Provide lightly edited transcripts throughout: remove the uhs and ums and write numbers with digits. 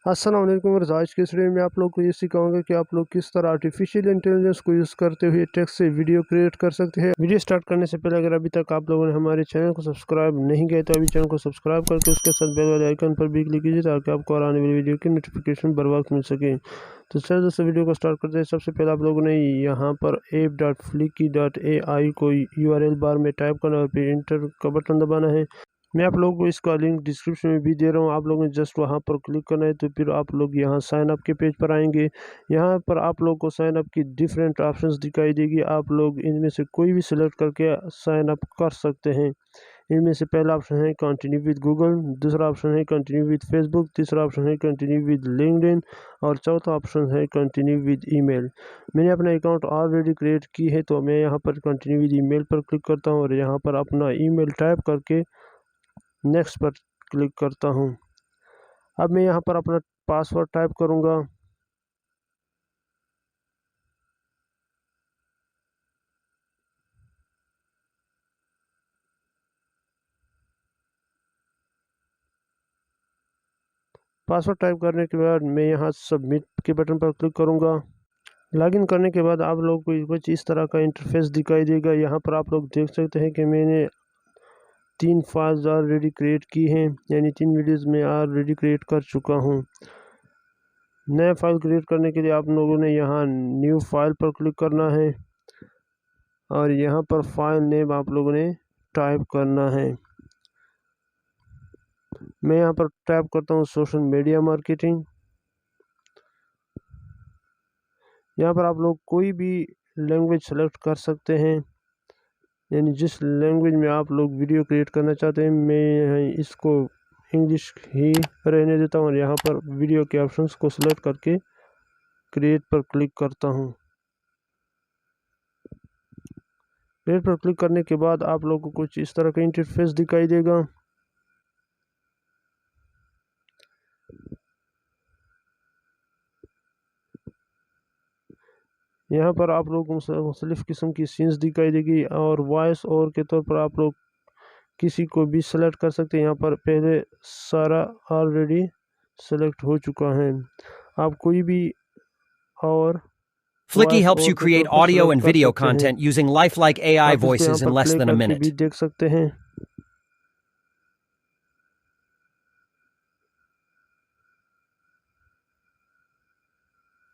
अस्सलाम वालेकुम। और आज के इस वीडियो में आप लोग को ये सिखाऊंगा कि आप लोग किस तरह आर्टिफिशियल इंटेलिजेंस को यूज़ करते हुए टेक्स्ट से वीडियो क्रिएट कर सकते हैं। वीडियो स्टार्ट करने से पहले अगर अभी तक आप लोगों ने हमारे चैनल को सब्सक्राइब नहीं किया तो अभी चैनल को सब्सक्राइब करके उसके साथ बेल वाले आइकन पर भी क्लिक कीजिए ताकि आपको आने वाली वीडियो की नोटिफिकेशन बर वक्त मिल सके। तो चलिए दोस्तों वीडियो को स्टार्ट करते हैं। सबसे पहले आप लोगों ने यहाँ पर app.fliki.ai को URL बार में टाइप करना और फिर इंटर का बटन दबाना है। मैं आप लोगों को इसका लिंक डिस्क्रिप्शन में भी दे रहा हूँ, आप लोगों ने जस्ट वहाँ पर क्लिक करना है। तो फिर आप लोग यहाँ साइन अप के पेज पर आएंगे। यहाँ पर आप लोग को साइन अप की डिफरेंट ऑप्शंस दिखाई देगी। आप लोग इनमें से कोई भी सिलेक्ट करके साइन अप कर सकते हैं। इनमें से पहला ऑप्शन है कंटिन्यू विद गूगल, दूसरा ऑप्शन है कंटिन्यू विद फेसबुक, तीसरा ऑप्शन है कंटिन्यू विद लिंक्डइन और चौथा ऑप्शन है कंटिन्यू विद ईमेल। मैंने अपना अकाउंट ऑलरेडी क्रिएट की है तो मैं यहाँ पर कंटिन्यू विद ईमेल पर क्लिक करता हूँ और यहाँ पर अपना ईमेल टाइप करके नेक्स्ट पर क्लिक करता हूँ। अब मैं यहाँ पर अपना पासवर्ड टाइप करूँगा। पासवर्ड टाइप करने के बाद मैं यहाँ सबमिट के बटन पर क्लिक करूँगा। लॉगिन करने के बाद आप लोग को कुछ इस तरह का इंटरफेस दिखाई देगा। यहाँ पर आप लोग देख सकते हैं कि मैंने 3 फाइल्स ऑलरेडी क्रिएट की हैं, यानी 3 वीडियोज़ में ऑलरेडी क्रिएट कर चुका हूँ। नया फाइल क्रिएट करने के लिए आप लोगों ने यहाँ न्यू फाइल पर क्लिक करना है और यहाँ पर फाइल नेम आप लोगों ने टाइप करना है। मैं यहाँ पर टाइप करता हूँ सोशल मीडिया मार्केटिंग। यहाँ पर आप लोग कोई भी लैंग्वेज सेलेक्ट कर सकते हैं, यानी जिस लैंग्वेज में आप लोग वीडियो क्रिएट करना चाहते हैं। मैं इसको इंग्लिश ही रहने देता हूँ और यहाँ पर वीडियो के ऑप्शंस को सिलेक्ट करके क्रिएट पर क्लिक करता हूँ। क्रिएट पर क्लिक करने के बाद आप लोग को कुछ इस तरह का इंटरफेस दिखाई देगा। यहाँ पर आप लोग को मुख्तलिफ़ किस्म की सीन्स दिखाई देगी और वॉइस ओवर के तौर पर आप लोग किसी को भी सेलेक्ट कर सकते हैं। यहाँ पर पहले सारा ऑलरेडी सेलेक्ट हो चुका है। आप कोई भी और Fliki voice helps over you के तौर create पर audio सेलेक्ट and कर video सकते हैं। content using lifelike AI आप इसको यहाँ voices in पर less प्ले than a करके भी minute. देख सकते हैं।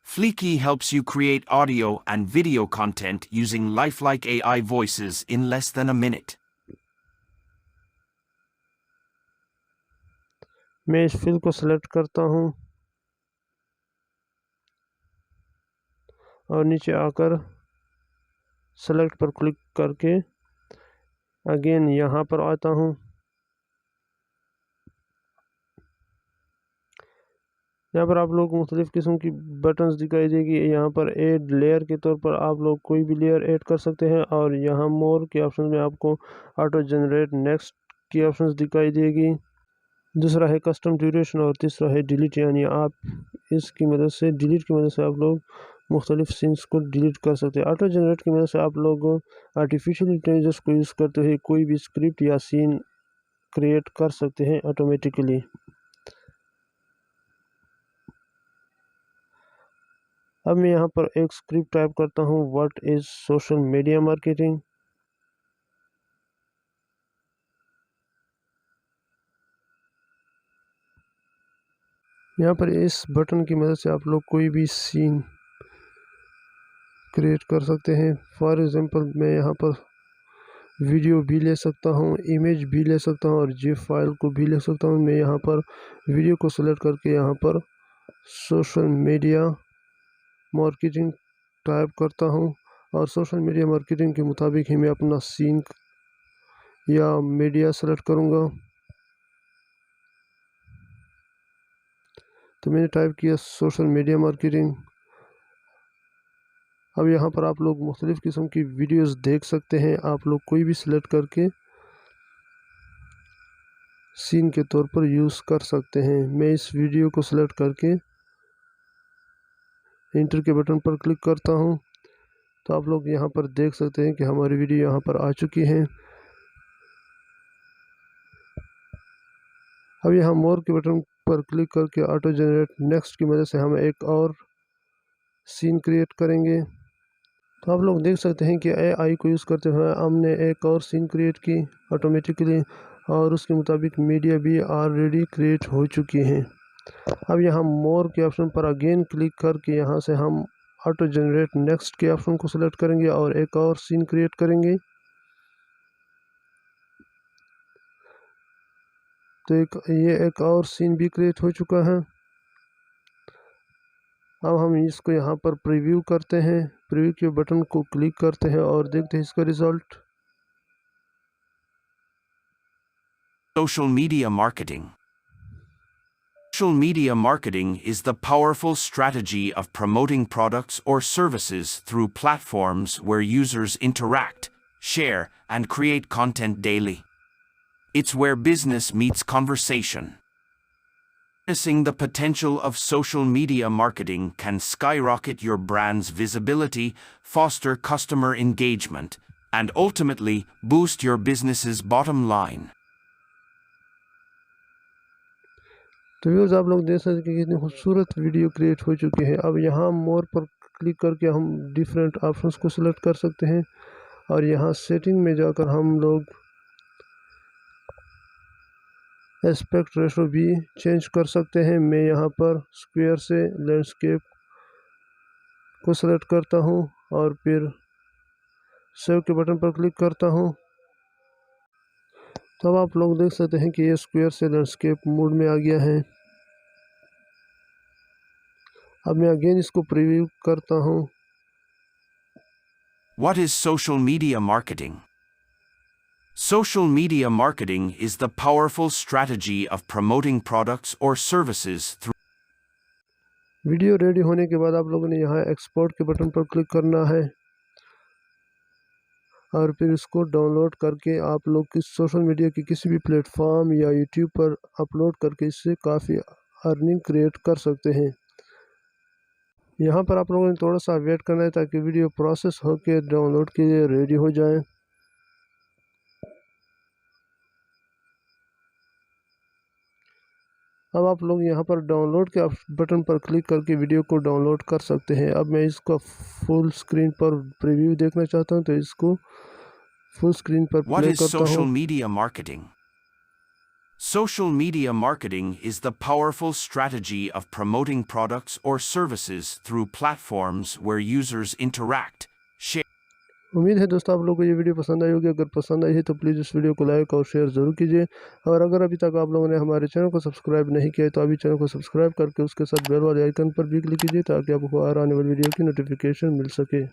Fliki helps you create audio and video content using lifelike AI voices in less than a minute. मैं इस फिल को सेलेक्ट करता हूँ और नीचे आकर सेलेक्ट पर क्लिक करके अगेन यहाँ पर आता हूँ। यहाँ पर आप लोग मुख्तलिफ़ किस्म की बटन्स दिखाई देगी। यहाँ पर ऐड लेयर के तौर पर आप लोग कोई भी लेयर ऐड कर सकते हैं और यहाँ मोर के ऑप्शन में आपको ऑटो जनरेट नेक्स्ट की ऑप्शंस दिखाई देगी। दूसरा है कस्टम ड्यूरेशन और तीसरा है डिलीट, यानी आप इसकी मदद से डिलीट की मदद से आप लोग मुख्तलिफ सीन्स को डिलीट कर सकते हैं। ऑटो जनरेट की मदद से आप लोग आर्टिफिशियल इंटेलिजेंस को यूज़ करते हुए कोई भी स्क्रिप्ट या सीन क्रिएट कर सकते हैं ऑटोमेटिकली। अब मैं यहाँ पर एक स्क्रिप्ट टाइप करता हूँ, what is social media marketing. यहाँ पर इस बटन की मदद से आप लोग कोई भी सीन क्रिएट कर सकते हैं। फॉर एग्ज़ाम्पल मैं यहाँ पर वीडियो भी ले सकता हूँ, इमेज भी ले सकता हूँ और जिप फाइल को भी ले सकता हूँ। मैं यहाँ पर वीडियो को सिलेक्ट करके यहाँ पर सोशल मीडिया मार्केटिंग टाइप करता हूँ और सोशल मीडिया मार्केटिंग के मुताबिक ही मैं अपना सीन या मीडिया सेलेक्ट करूँगा। तो मैंने टाइप किया सोशल मीडिया मार्केटिंग। अब यहाँ पर आप लोग मुख्तलिफ़ किस्म की वीडियोस देख सकते हैं। आप लोग कोई भी सिलेक्ट करके सीन के तौर पर यूज़ कर सकते हैं। मैं इस वीडियो को सिलेक्ट करके इंटर के बटन पर क्लिक करता हूँ तो आप लोग यहाँ पर देख सकते हैं कि हमारी वीडियो यहाँ पर आ चुकी है। अब यहाँ मोर के बटन पर क्लिक करके ऑटो जनरेट नेक्स्ट की मदद से हम एक और सीन क्रिएट करेंगे। तो आप लोग देख सकते हैं कि एआई को यूज़ करते हुए हमने एक और सीन क्रिएट की ऑटोमेटिकली, और उसके मुताबिक मीडिया भी ऑलरेडी क्रिएट हो चुकी हैं। अब यहाँ मोर के ऑप्शन पर अगेन क्लिक करके यहाँ से हम ऑटो जनरेट नेक्स्ट के ऑप्शन को सिलेक्ट करेंगे और एक और सीन क्रिएट करेंगे। तो ये एक और सीन भी क्रिएट हो चुका है। अब हम इसको यहाँ पर प्रीव्यू करते हैं, प्रीव्यू के बटन को क्लिक करते हैं और देखते हैं इसका result. Social media marketing. Social media marketing is the powerful strategy of promoting products or services through platforms where users interact, share, and create content daily. It's where business meets conversation. Harnessing the potential of social media marketing can skyrocket your brand's visibility, foster customer engagement, and ultimately boost your business's bottom line. तो viewers आप लोग देख सकते हैं कि कितनी खूबसूरत video create हो चुकी है। अब यहाँ मोर पर क्लिक करके हम डिफरेंट ऑप्शंस को सिलेक्ट कर सकते हैं और यहाँ सेटिंग में जाकर हम लोग एस्पेक्ट रेशो भी चेंज कर सकते हैं। मैं यहाँ पर स्क्वायर से लैंडस्केप को सिलेक्ट करता हूँ और फिर सेव के बटन पर क्लिक करता हूँ। तब आप लोग देख सकते हैं कि ये स्क्वायर से लैंडस्केप मोड में आ गया है। अब मैं अगेन इसको प्रीव्यू करता हूँ। What is social media marketing? Social media marketing is the powerful strategy of promoting products or services through video ready होने के बाद आप लोगों ने यहाँ एक्सपोर्ट के बटन पर क्लिक करना है और फिर इसको डाउनलोड करके आप लोग किस सोशल मीडिया के किसी भी प्लेटफॉर्म या यूट्यूब पर अपलोड करके इससे काफ़ी अर्निंग क्रिएट कर सकते हैं। यहाँ पर आप लोगों ने थोड़ा सा वेट करना है ताकि वीडियो प्रोसेस होकर डाउनलोड के लिए रेडी हो जाए। अब आप लोग यहाँ पर डाउनलोड के बटन पर क्लिक करके वीडियो को डाउनलोड कर सकते हैं। अब मैं इसका फुल स्क्रीन पर प्रीव्यू देखना चाहता हूँ, तो इसको फुल स्क्रीन पर What प्ले is करता social हूँ। media marketing? Social media marketing is the powerful strategy of promoting products or services through platforms where users interact, share. उम्मीद है दोस्तों आप लोगों को ये वीडियो पसंद आई होगी। अगर पसंद आई है तो प्लीज़ इस वीडियो को लाइक और शेयर ज़रूर कीजिए, और अगर अभी तक आप लोगों ने हमारे चैनल को सब्सक्राइब नहीं किया है तो अभी चैनल को सब्सक्राइब करके उसके साथ बेल वाले आइकन पर भी क्लिक कीजिए ताकि आपको हर आने वाली वीडियो की नोटिफिकेशन मिल सके।